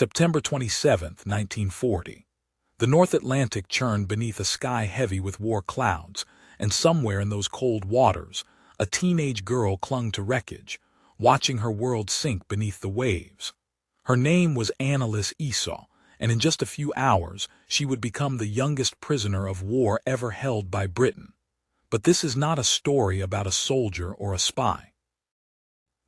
September 27, 1940. The North Atlantic churned beneath a sky heavy with war clouds, and somewhere in those cold waters, a teenage girl clung to wreckage, watching her world sink beneath the waves. Her name was Annalise Esau, and in just a few hours she would become the youngest prisoner of war ever held by Britain. But this is not a story about a soldier or a spy.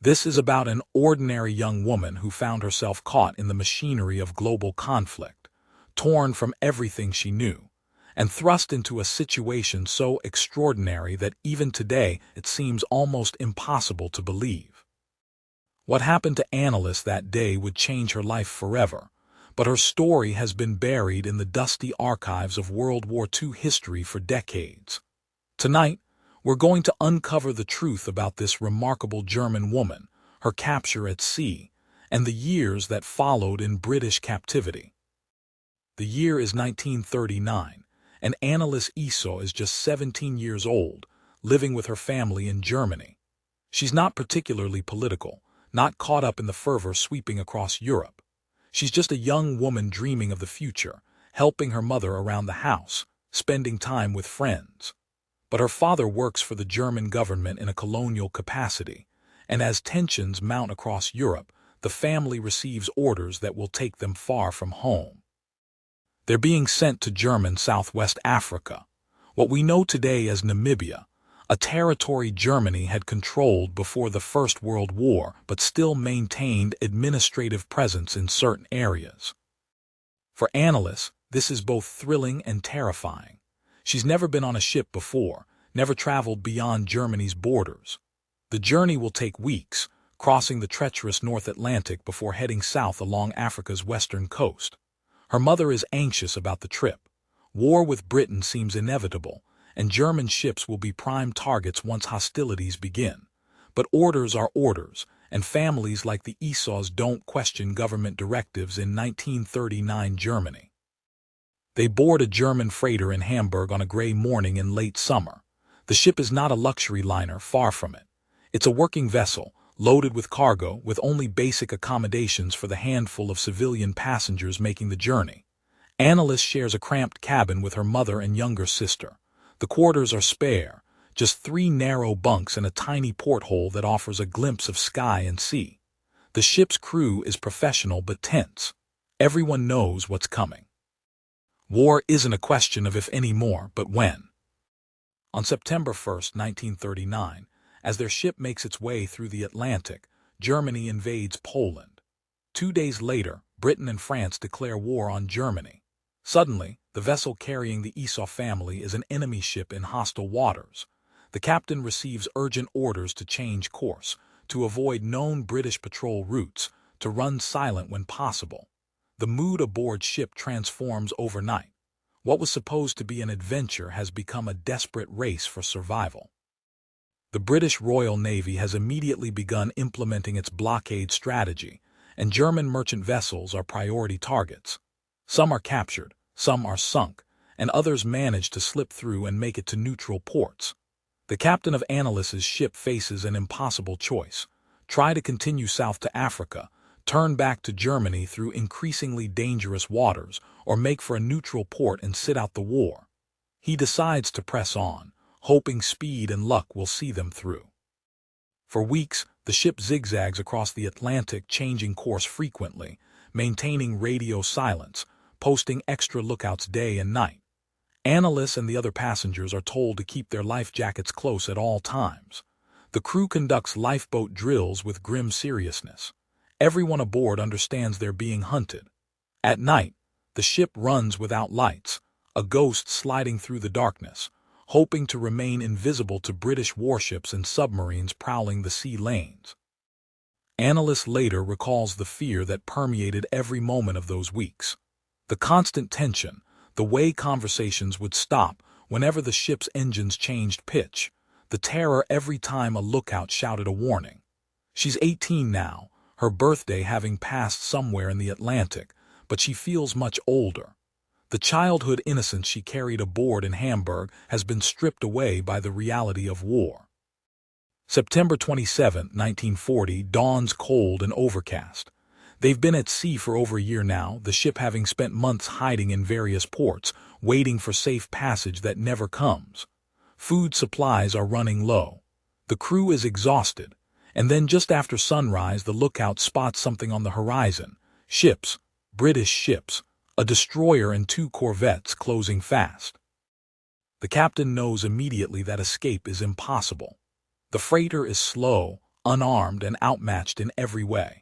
This is about an ordinary young woman who found herself caught in the machinery of global conflict, torn from everything she knew, and thrust into a situation so extraordinary that even today it seems almost impossible to believe. What happened to Annalise that day would change her life forever, but her story has been buried in the dusty archives of World War II history for decades. Tonight, we're going to uncover the truth about this remarkable German woman, her capture at sea, and the years that followed in British captivity. The year is 1939, and Annalise Esau is just 17 years old, living with her family in Germany. She's not particularly political, not caught up in the fervor sweeping across Europe. She's just a young woman dreaming of the future, helping her mother around the house, spending time with friends. But her father works for the German government in a colonial capacity, and as tensions mount across Europe, the family receives orders that will take them far from home. They're being sent to German Southwest Africa, what we know today as Namibia, a territory Germany had controlled before the First World War but still maintained administrative presence in certain areas. For Annalise, this is both thrilling and terrifying. She's never been on a ship before, never traveled beyond Germany's borders. The journey will take weeks, crossing the treacherous North Atlantic before heading south along Africa's western coast. Her mother is anxious about the trip. War with Britain seems inevitable, and German ships will be prime targets once hostilities begin. But orders are orders, and families like the Esau's don't question government directives in 1939 Germany. They board a German freighter in Hamburg on a gray morning in late summer. The ship is not a luxury liner, far from it. It's a working vessel, loaded with cargo, with only basic accommodations for the handful of civilian passengers making the journey. Annalise shares a cramped cabin with her mother and younger sister. The quarters are spare, just 3 narrow bunks and a tiny porthole that offers a glimpse of sky and sea. The ship's crew is professional but tense. Everyone knows what's coming. War isn't a question of if anymore, but when. On September 1st, 1939, as their ship makes its way through the Atlantic, Germany invades Poland. 2 days later, Britain and France declare war on Germany. Suddenly, the vessel carrying the Esau family is an enemy ship in hostile waters. The captain receives urgent orders to change course, to avoid known British patrol routes, to run silent when possible. The mood aboard ship transforms overnight. What was supposed to be an adventure has become a desperate race for survival. The British Royal Navy has immediately begun implementing its blockade strategy, and German merchant vessels are priority targets. Some are captured, some are sunk, and others manage to slip through and make it to neutral ports. The captain of Annalise's ship faces an impossible choice: try to continue south to Africa, turn back to Germany through increasingly dangerous waters, or make for a neutral port and sit out the war. He decides to press on, hoping speed and luck will see them through. For weeks, the ship zigzags across the Atlantic, changing course frequently, maintaining radio silence, posting extra lookouts day and night. Annalise and the other passengers are told to keep their life jackets close at all times. The crew conducts lifeboat drills with grim seriousness. Everyone aboard understands they're being hunted. At night, the ship runs without lights, a ghost sliding through the darkness, hoping to remain invisible to British warships and submarines prowling the sea lanes. Annalise later recalls the fear that permeated every moment of those weeks. The constant tension, the way conversations would stop whenever the ship's engines changed pitch, the terror every time a lookout shouted a warning. She's 18 now, her birthday having passed somewhere in the Atlantic, but she feels much older. The childhood innocence she carried aboard in Hamburg has been stripped away by the reality of war. September 27, 1940 dawns cold and overcast. They've been at sea for over a year now, the ship having spent months hiding in various ports, waiting for safe passage that never comes. Food supplies are running low. The crew is exhausted, and then just after sunrise the lookout spots something on the horizon. Ships, British ships, a destroyer and 2 corvettes closing fast. The captain knows immediately that escape is impossible. The freighter is slow, unarmed, and outmatched in every way.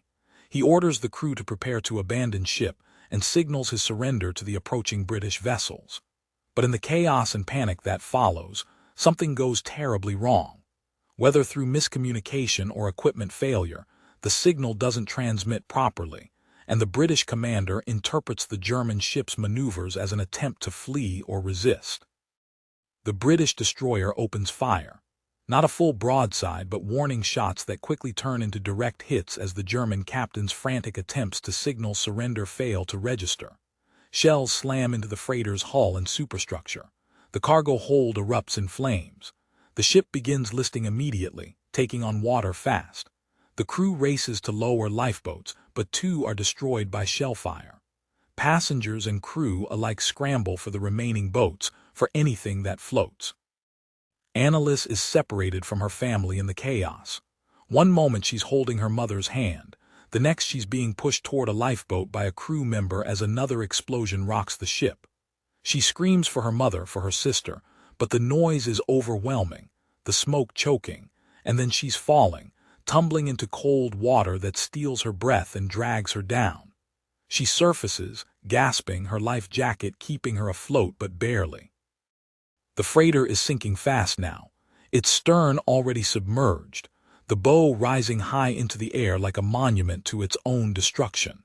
He orders the crew to prepare to abandon ship and signals his surrender to the approaching British vessels. But in the chaos and panic that follows, something goes terribly wrong. Whether through miscommunication or equipment failure, the signal doesn't transmit properly, and the British commander interprets the German ship's maneuvers as an attempt to flee or resist. The British destroyer opens fire. Not a full broadside, but warning shots that quickly turn into direct hits as the German captain's frantic attempts to signal surrender fail to register. Shells slam into the freighter's hull and superstructure. The cargo hold erupts in flames. The ship begins listing immediately, taking on water fast. The crew races to lower lifeboats, but 2 are destroyed by shellfire. Passengers and crew alike scramble for the remaining boats, for anything that floats. Annalise is separated from her family in the chaos. One moment she's holding her mother's hand, the next she's being pushed toward a lifeboat by a crew member as another explosion rocks the ship. She screams for her mother, for her sister, but the noise is overwhelming, the smoke choking, and then she's falling, tumbling into cold water that steals her breath and drags her down. She surfaces, gasping, her life jacket keeping her afloat but barely. The freighter is sinking fast now, its stern already submerged, the bow rising high into the air like a monument to its own destruction.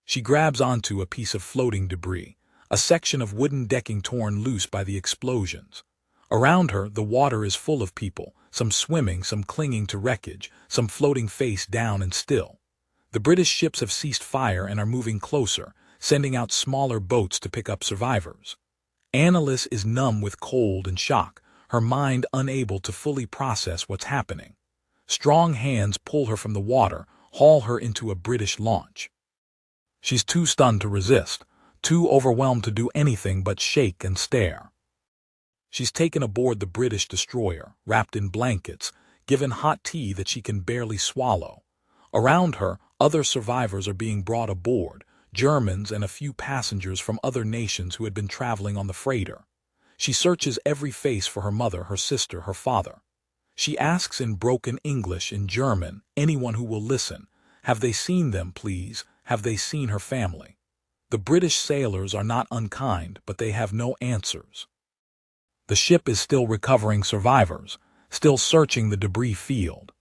She grabs onto a piece of floating debris, a section of wooden decking torn loose by the explosions. Around her, the water is full of people, some swimming, some clinging to wreckage, some floating face down and still. The British ships have ceased fire and are moving closer, sending out smaller boats to pick up survivors. Annalise is numb with cold and shock, her mind unable to fully process what's happening. Strong hands pull her from the water, haul her into a British launch. She's too stunned to resist, too overwhelmed to do anything but shake and stare. She's taken aboard the British destroyer, wrapped in blankets, given hot tea that she can barely swallow. Around her, other survivors are being brought aboard, Germans and a few passengers from other nations who had been traveling on the freighter. She searches every face for her mother, her sister, her father. She asks in broken English, in German, anyone who will listen, have they seen them, please? Have they seen her family? The British sailors are not unkind, but they have no answers. The ship is still recovering survivors, still searching the debris field.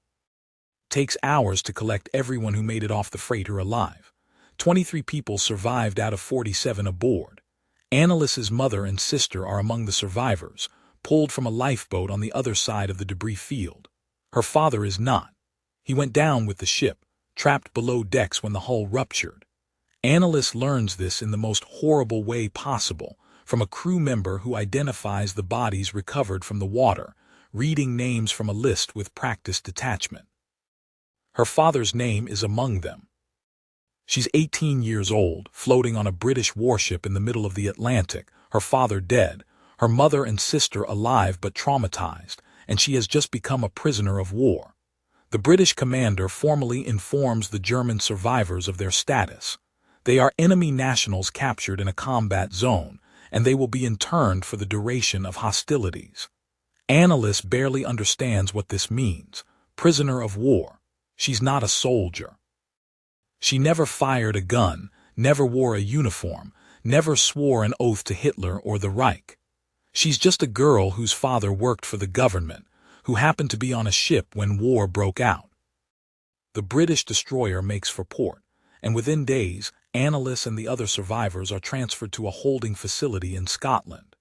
It takes hours to collect everyone who made it off the freighter alive. 23 people survived out of 47 aboard. Annalise's mother and sister are among the survivors, pulled from a lifeboat on the other side of the debris field. Her father is not. He went down with the ship, trapped below decks when the hull ruptured. Annalise learns this in the most horrible way possible, from a crew member who identifies the bodies recovered from the water, reading names from a list with practiced detachment. Her father's name is among them. She's 18 years old, floating on a British warship in the middle of the Atlantic, her father dead, her mother and sister alive but traumatized, and she has just become a prisoner of war. The British commander formally informs the German survivors of their status. They are enemy nationals captured in a combat zone, and they will be interned for the duration of hostilities. Annalise barely understands what this means. Prisoner of war. She's not a soldier. She never fired a gun, never wore a uniform, never swore an oath to Hitler or the Reich. She's just a girl whose father worked for the government, who happened to be on a ship when war broke out. The British destroyer makes for port, and within days, Annalise and the other survivors are transferred to a holding facility in Scotland.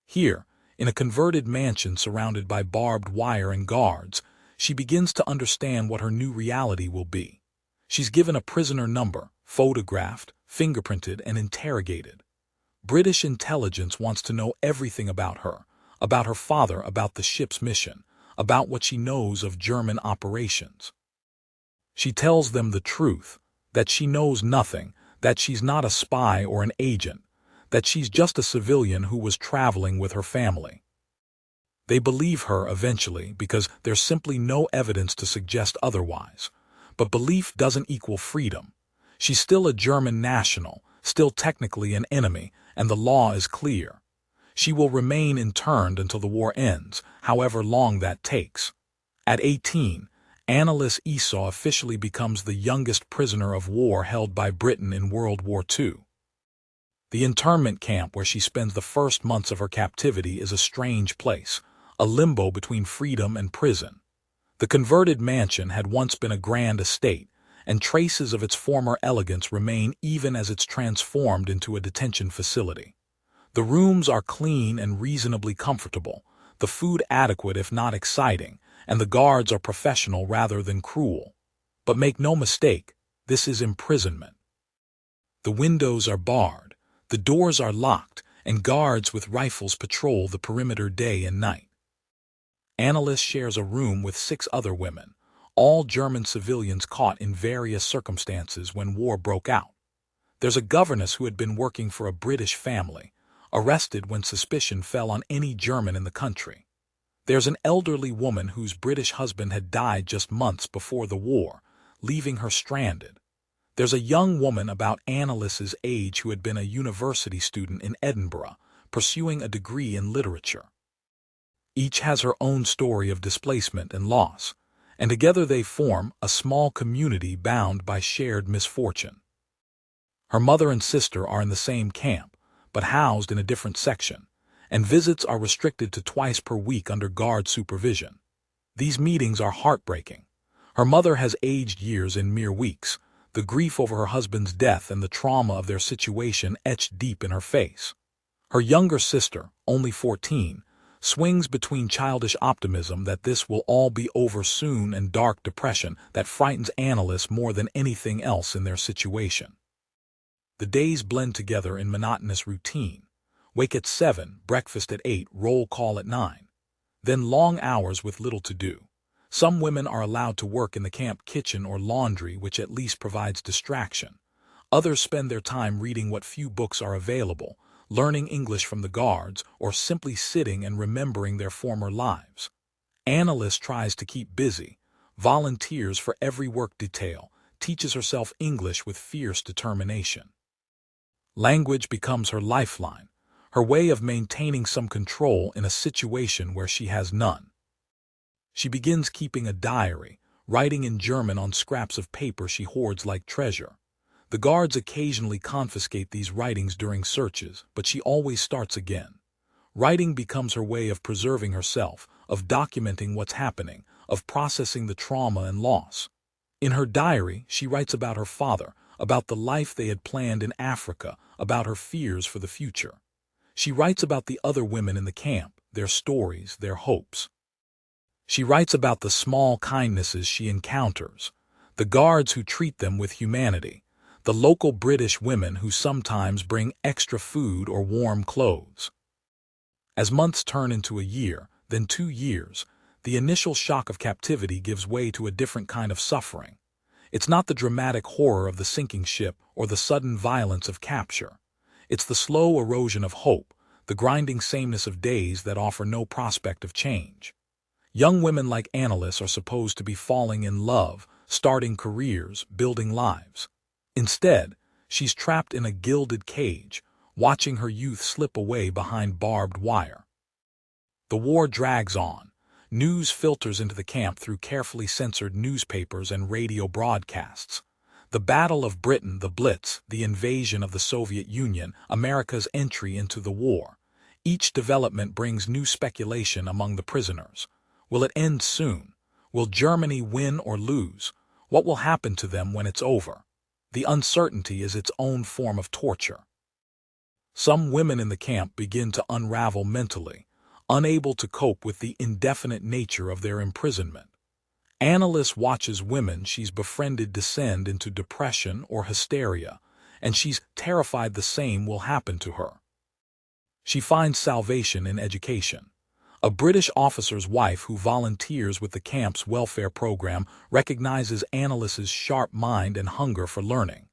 Here, in a converted mansion surrounded by barbed wire and guards, she begins to understand what her new reality will be. She's given a prisoner number, photographed, fingerprinted, and interrogated. British intelligence wants to know everything about her father, about the ship's mission, about what she knows of German operations. She tells them the truth. that she knows nothing, that she's not a spy or an agent, that she's just a civilian who was traveling with her family. They believe her eventually because there's simply no evidence to suggest otherwise. But belief doesn't equal freedom. She's still a German national, still technically an enemy, and the law is clear. She will remain interned until the war ends, however long that takes. At 18, Anneliese Esau officially becomes the youngest prisoner of war held by Britain in World War II. The internment camp where she spends the first months of her captivity is a strange place, a limbo between freedom and prison. The converted mansion had once been a grand estate, and traces of its former elegance remain even as it's transformed into a detention facility. The rooms are clean and reasonably comfortable, the food adequate if not exciting, and the guards are professional rather than cruel. But make no mistake, this is imprisonment. The windows are barred, the doors are locked, and guards with rifles patrol the perimeter day and night. Anneliese shares a room with 6 other women, all German civilians caught in various circumstances when war broke out. There's a governess who had been working for a British family, arrested when suspicion fell on any German in the country. There's an elderly woman whose British husband had died just months before the war, leaving her stranded. There's a young woman about Anneliese's age who had been a university student in Edinburgh, pursuing a degree in literature. Each has her own story of displacement and loss, and together they form a small community bound by shared misfortune. Her mother and sister are in the same camp, but housed in a different section, and visits are restricted to twice per week under guard supervision. These meetings are heartbreaking. Her mother has aged years in mere weeks, the grief over her husband's death and the trauma of their situation etched deep in her face. Her younger sister, only 14, swings between childish optimism that this will all be over soon and dark depression that frightens Anneliese more than anything else in their situation. The days blend together in monotonous routine. Wake at 7, breakfast at 8, roll call at 9. Then long hours with little to do. Some women are allowed to work in the camp kitchen or laundry, which at least provides distraction. Others spend their time reading what few books are available, learning English from the guards, or simply sitting and remembering their former lives. Anneliese tries to keep busy, volunteers for every work detail, teaches herself English with fierce determination. Language becomes her lifeline, her way of maintaining some control in a situation where she has none. She begins keeping a diary, writing in German on scraps of paper she hoards like treasure. The guards occasionally confiscate these writings during searches, but she always starts again. Writing becomes her way of preserving herself, of documenting what's happening, of processing the trauma and loss. In her diary, she writes about her father, about the life they had planned in Africa, about her fears for the future. She writes about the other women in the camp, their stories, their hopes. She writes about the small kindnesses she encounters, the guards who treat them with humanity, the local British women who sometimes bring extra food or warm clothes. As months turn into a year, then 2 years, the initial shock of captivity gives way to a different kind of suffering. It's not the dramatic horror of the sinking ship or the sudden violence of capture. It's the slow erosion of hope, the grinding sameness of days that offer no prospect of change. Young women like Anneliese are supposed to be falling in love, starting careers, building lives. Instead, she's trapped in a gilded cage, watching her youth slip away behind barbed wire. The war drags on. News filters into the camp through carefully censored newspapers and radio broadcasts. The Battle of Britain, the Blitz, the invasion of the Soviet Union, America's entry into the war. Each development brings new speculation among the prisoners. Will it end soon? Will Germany win or lose? What will happen to them when it's over? The uncertainty is its own form of torture. Some women in the camp begin to unravel mentally, unable to cope with the indefinite nature of their imprisonment. Anneliese watches women she's befriended descend into depression or hysteria, and she's terrified the same will happen to her. She finds salvation in education. A British officer's wife who volunteers with the camp's welfare program recognizes Annelise's sharp mind and hunger for learning.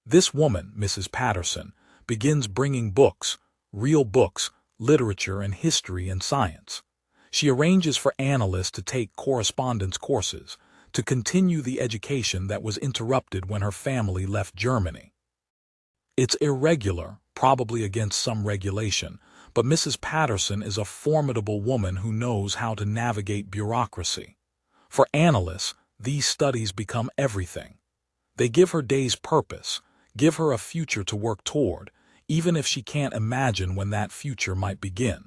This woman, Mrs. Patterson, begins bringing books, real books, literature and history and science. She arranges for Annelise to take correspondence courses, to continue the education that was interrupted when her family left Germany. It's irregular, probably against some regulation, but Mrs. Patterson is a formidable woman who knows how to navigate bureaucracy. For Annelise, these studies become everything. They give her days purpose, give her a future to work toward, even if she can't imagine when that future might begin.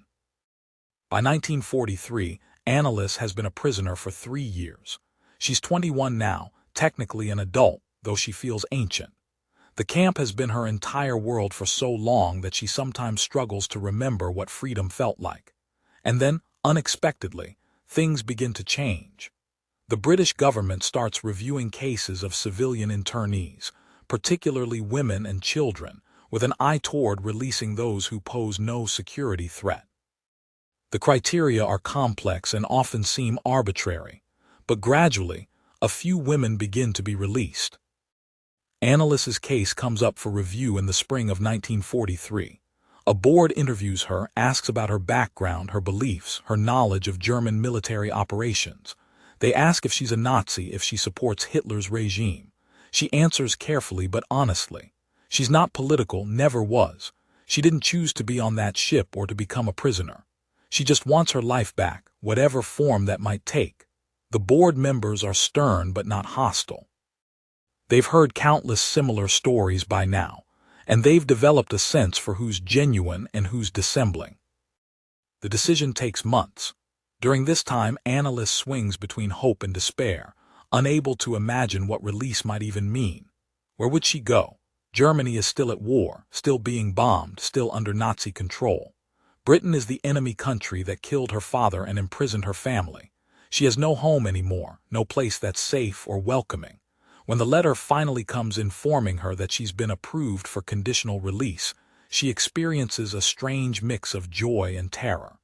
By 1943, Annelise has been a prisoner for 3 years. She's 21 now, technically an adult, though she feels ancient. The camp has been her entire world for so long that she sometimes struggles to remember what freedom felt like. And then, unexpectedly, things begin to change. The British government starts reviewing cases of civilian internees, particularly women and children, with an eye toward releasing those who pose no security threat. The criteria are complex and often seem arbitrary, but gradually, a few women begin to be released. Annelise's case comes up for review in the spring of 1943. A board interviews her, asks about her background, her beliefs, her knowledge of German military operations. They ask if she's a Nazi, if she supports Hitler's regime. She answers carefully but honestly. She's not political, never was. She didn't choose to be on that ship or to become a prisoner. She just wants her life back, whatever form that might take. The board members are stern but not hostile. They've heard countless similar stories by now, and they've developed a sense for who's genuine and who's dissembling. The decision takes months. During this time, Annelise swings between hope and despair, unable to imagine what release might even mean. Where would she go? Germany is still at war, still being bombed, still under Nazi control. Britain is the enemy country that killed her father and imprisoned her family. She has no home anymore, no place that's safe or welcoming. When the letter finally comes informing her that she's been approved for conditional release, she experiences a strange mix of joy and terror.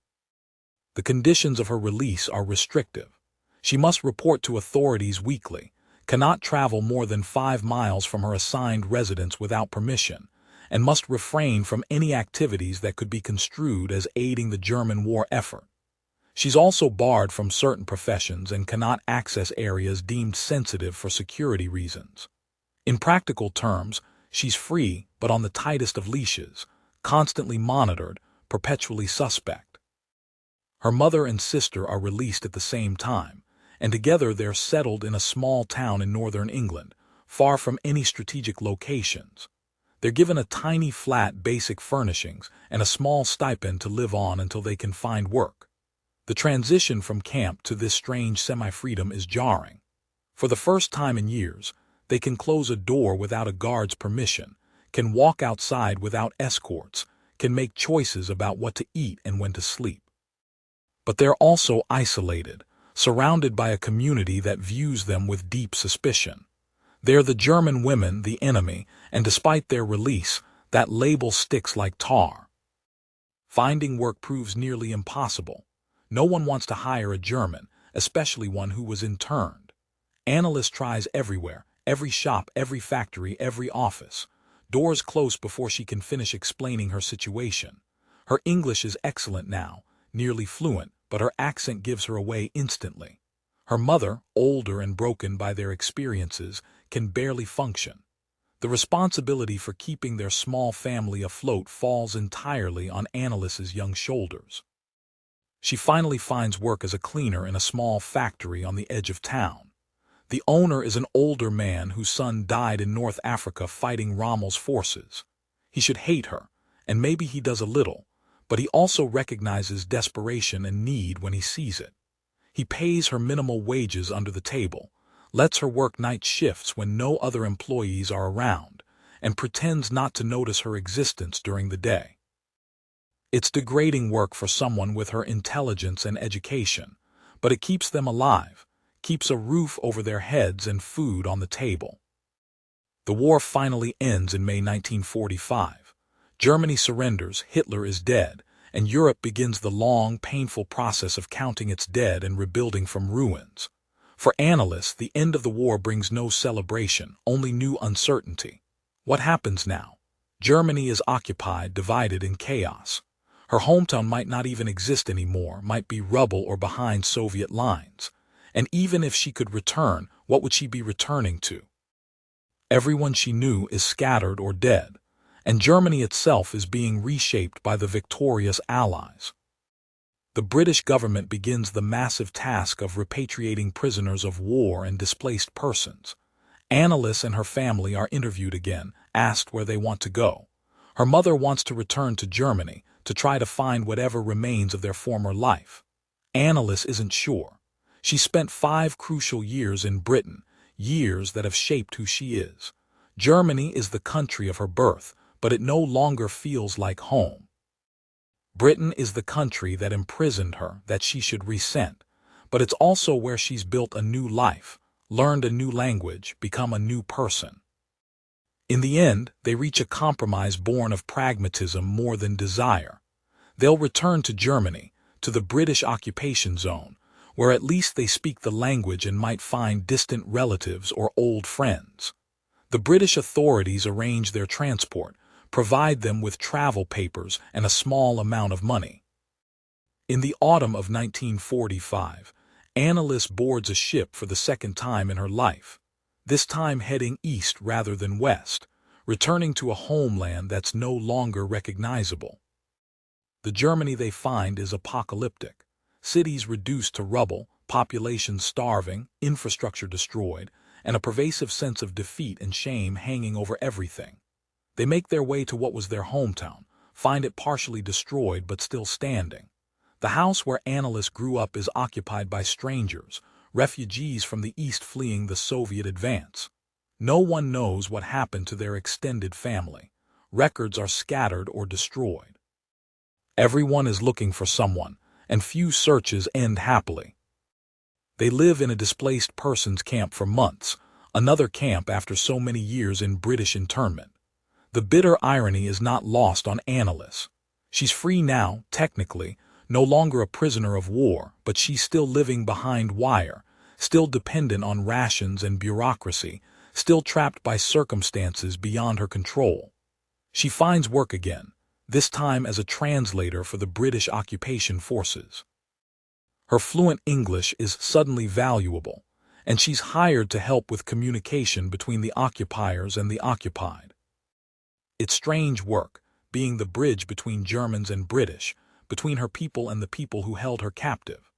The conditions of her release are restrictive. She must report to authorities weekly, cannot travel more than 5 miles from her assigned residence without permission, and must refrain from any activities that could be construed as aiding the German war effort. She's also barred from certain professions and cannot access areas deemed sensitive for security reasons. In practical terms, she's free but on the tightest of leashes, constantly monitored, perpetually suspect. Her mother and sister are released at the same time, and together they're settled in a small town in northern England, far from any strategic locations. They're given a tiny flat, basic furnishings, and a small stipend to live on until they can find work. The transition from camp to this strange semi-freedom is jarring. For the first time in years, they can close a door without a guard's permission, can walk outside without escorts, can make choices about what to eat and when to sleep. But they're also isolated, surrounded by a community that views them with deep suspicion. They're the German women, the enemy, and despite their release, that label sticks like tar. Finding work proves nearly impossible. No one wants to hire a German, especially one who was interned. Annelise tries everywhere, every shop, every factory, every office. Doors close before she can finish explaining her situation. Her English is excellent now, nearly fluent, but her accent gives her away instantly. Her mother, older and broken by their experiences, can barely function. The responsibility for keeping their small family afloat falls entirely on Annelise's young shoulders. She finally finds work as a cleaner in a small factory on the edge of town. The owner is an older man whose son died in North Africa fighting Rommel's forces. He should hate her, and maybe he does a little, but he also recognizes desperation and need when he sees it. He pays her minimal wages under the table, lets her work night shifts when no other employees are around, and pretends not to notice her existence during the day. It's degrading work for someone with her intelligence and education, but it keeps them alive, keeps a roof over their heads and food on the table. The war finally ends in May 1945. Germany surrenders, Hitler is dead, and Europe begins the long, painful process of counting its dead and rebuilding from ruins. For analysts, the end of the war brings no celebration, only new uncertainty. What happens now? Germany is occupied, divided in chaos. Her hometown might not even exist anymore, might be rubble or behind Soviet lines. And even if she could return, what would she be returning to? Everyone she knew is scattered or dead, and Germany itself is being reshaped by the victorious Allies. The British government begins the massive task of repatriating prisoners of war and displaced persons. Anneliese and her family are interviewed again, asked where they want to go. Her mother wants to return to Germany to try to find whatever remains of their former life. Anneliese isn't sure. She spent 5 crucial years in Britain, years that have shaped who she is. Germany is the country of her birth, but it no longer feels like home. Britain is the country that imprisoned her, that she should resent, but it's also where she's built a new life, learned a new language, become a new person. In the end, they reach a compromise born of pragmatism more than desire. They'll return to Germany, to the British occupation zone, where at least they speak the language and might find distant relatives or old friends. The British authorities arrange their transport, provide them with travel papers and a small amount of money. In the autumn of 1945, Anneliese boards a ship for the second time in her life, this time heading east rather than west, returning to a homeland that's no longer recognizable. The Germany they find is apocalyptic. Cities reduced to rubble, population starving, infrastructure destroyed, and a pervasive sense of defeat and shame hanging over everything. They make their way to what was their hometown, find it partially destroyed but still standing. The house where Anneliese grew up is occupied by strangers, refugees from the east fleeing the Soviet advance. No one knows what happened to their extended family. Records are scattered or destroyed. Everyone is looking for someone, and few searches end happily. They live in a displaced persons camp for months, another camp after so many years in British internment. The bitter irony is not lost on Anneliese. She's free now, technically, no longer a prisoner of war, but she's still living behind wire, still dependent on rations and bureaucracy, still trapped by circumstances beyond her control. She finds work again, this time as a translator for the British occupation forces. Her fluent English is suddenly valuable, and she's hired to help with communication between the occupiers and the occupied. It's strange work, being the bridge between Germans and British, between her people and the people who held her captive.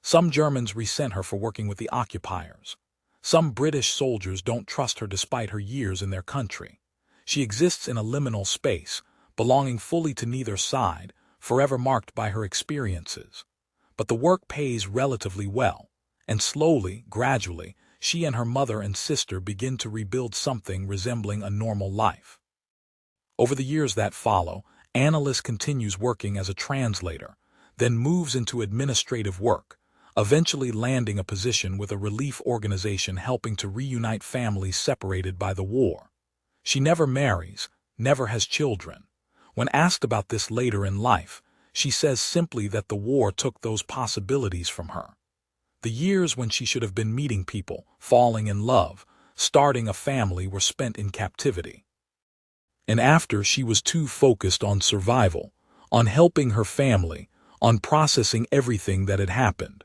Some Germans resent her for working with the occupiers. Some British soldiers don't trust her despite her years in their country. She exists in a liminal space, belonging fully to neither side, forever marked by her experiences. But the work pays relatively well, and slowly, gradually, she and her mother and sister begin to rebuild something resembling a normal life. Over the years that follow, Anneliese continues working as a translator, then moves into administrative work, eventually landing a position with a relief organization helping to reunite families separated by the war. She never marries, never has children. When asked about this later in life, she says simply that the war took those possibilities from her. The years when she should have been meeting people, falling in love, starting a family were spent in captivity. And after, she was too focused on survival, on helping her family, on processing everything that had happened.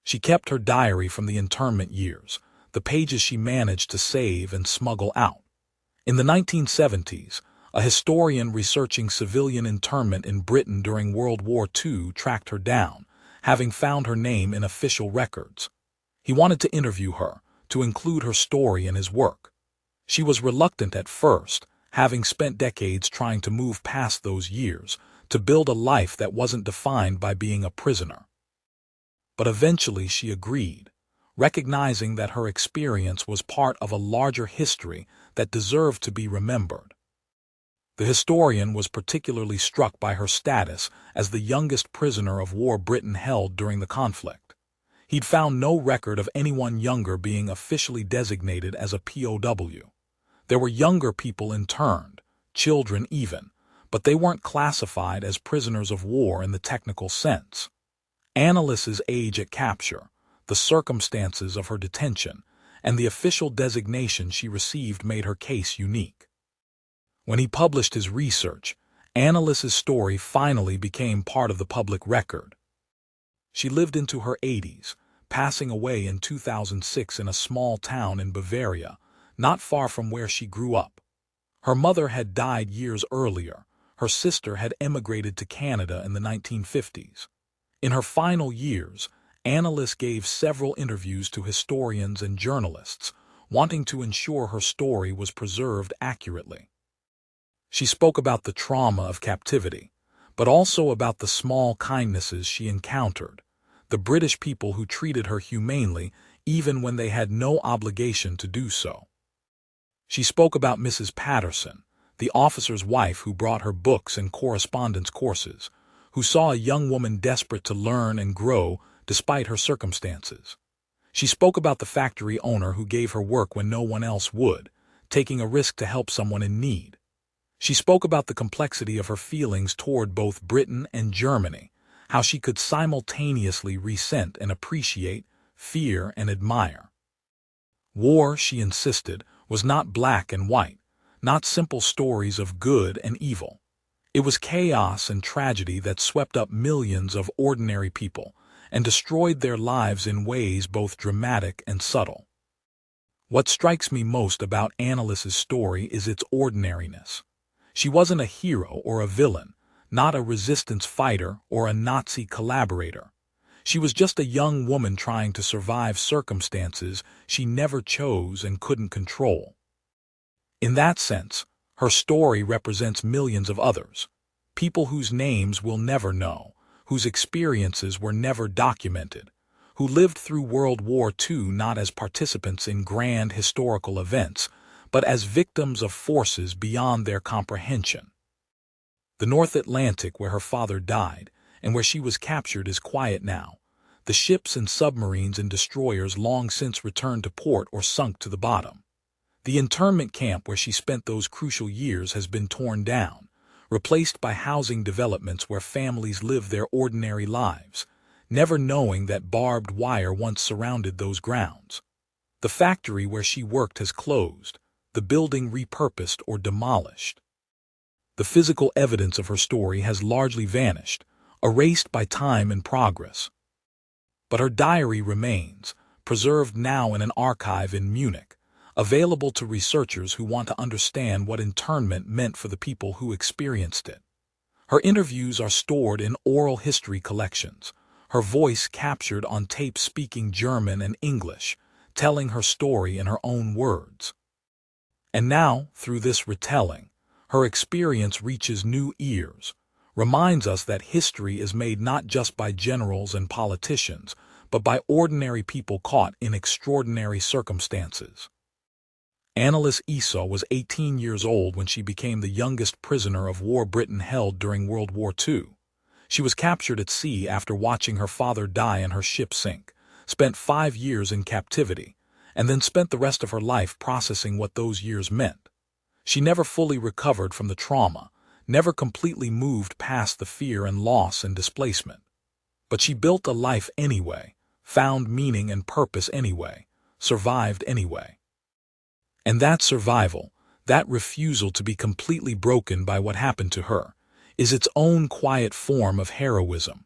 She kept her diary from the internment years, the pages she managed to save and smuggle out. In the 1970s, a historian researching civilian internment in Britain during World War II tracked her down, having found her name in official records. He wanted to interview her, to include her story in his work. She was reluctant at first, having spent decades trying to move past those years, to build a life that wasn't defined by being a prisoner. But eventually she agreed, recognizing that her experience was part of a larger history that deserved to be remembered. The historian was particularly struck by her status as the youngest prisoner of war Britain held during the conflict. He'd found no record of anyone younger being officially designated as a POW. There were younger people interned, children even, but they weren't classified as prisoners of war in the technical sense. Annalis's age at capture, the circumstances of her detention, and the official designation she received made her case unique. When he published his research, Annalis's story finally became part of the public record. She lived into her 80s, passing away in 2006 in a small town in Bavaria, not far from where she grew up. Her mother had died years earlier. Her sister had emigrated to Canada in the 1950s. In her final years, Annalis gave several interviews to historians and journalists, wanting to ensure her story was preserved accurately. She spoke about the trauma of captivity, but also about the small kindnesses she encountered, the British people who treated her humanely even when they had no obligation to do so. She spoke about Mrs. Patterson, the officer's wife who brought her books and correspondence courses, who saw a young woman desperate to learn and grow despite her circumstances. She spoke about the factory owner who gave her work when no one else would, taking a risk to help someone in need. She spoke about the complexity of her feelings toward both Britain and Germany, how she could simultaneously resent and appreciate, fear and admire. War, she insisted, was not black and white, not simple stories of good and evil. It was chaos and tragedy that swept up millions of ordinary people and destroyed their lives in ways both dramatic and subtle. What strikes me most about Annalis's story is its ordinariness. She wasn't a hero or a villain, not a resistance fighter or a Nazi collaborator. She was just a young woman trying to survive circumstances she never chose and couldn't control. In that sense, her story represents millions of others, people whose names we'll never know, whose experiences were never documented, who lived through World War II not as participants in grand historical events, but as victims of forces beyond their comprehension. The North Atlantic, where her father died, and where she was captured, is quiet now. The ships and submarines and destroyers long since returned to port or sunk to the bottom. The internment camp where she spent those crucial years has been torn down, replaced by housing developments where families live their ordinary lives, never knowing that barbed wire once surrounded those grounds. The factory where she worked has closed, the building repurposed or demolished. The physical evidence of her story has largely vanished, erased by time and progress. But her diary remains, preserved now in an archive in Munich, available to researchers who want to understand what internment meant for the people who experienced it. Her interviews are stored in oral history collections, her voice captured on tape speaking German and English, telling her story in her own words. And now, through this retelling, her experience reaches new ears, reminds us that history is made not just by generals and politicians, but by ordinary people caught in extraordinary circumstances. Annalis Esau was 18 years old when she became the youngest prisoner of war Britain held during World War II. She was captured at sea after watching her father die and her ship sink, spent 5 years in captivity, and then spent the rest of her life processing what those years meant. She never fully recovered from the trauma, never completely moved past the fear and loss and displacement. But she built a life anyway, found meaning and purpose anyway, survived anyway. And that survival, that refusal to be completely broken by what happened to her, is its own quiet form of heroism.